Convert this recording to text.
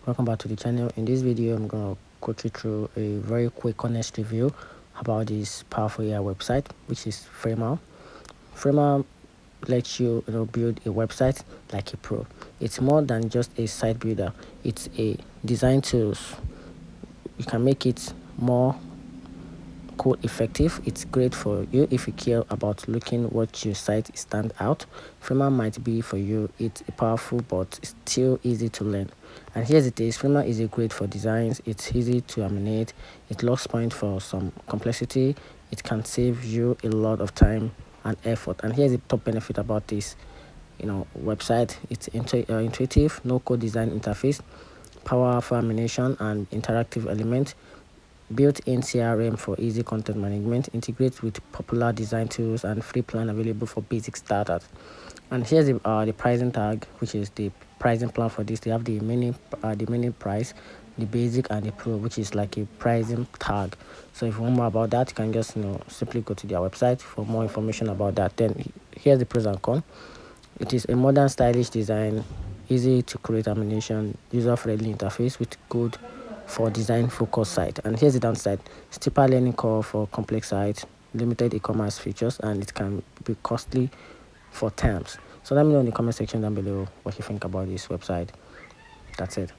Welcome back to the channel. In this video, I'm going to coach you through a very quick honest review about this powerful AI website, which is Framer. Framer lets you, build a website like a pro. It's more than just a site builder. It's a design tools. You can make it more code effective. It's great for you if you care about looking what your site stand out. Framer might be for you. It's powerful but still easy to learn. And here's it is. Framer is great for designs. It's easy to animate. It locks point for some complexity. It can save you a lot of time and effort. And here's the top benefit about this website. It's intuitive, no code design interface, powerful animation and interactive element, built-in CRM for easy content management, integrates with popular design tools, and free plan available for basic starters. And here's the pricing tag, which is the pricing plan for this. They have the mini price, the basic, and the pro, which is like a pricing tag. So if you want more about that, you can just simply go to their website for more information about that. Then here's the pros and cons. It is a modern, stylish design, easy to create animation, user-friendly interface with good for design-focused site. And here's the downside: steeper learning curve for complex sites, limited e-commerce features, and it can be costly for terms. So let me know in the comment section down below what you think about this website. That's it.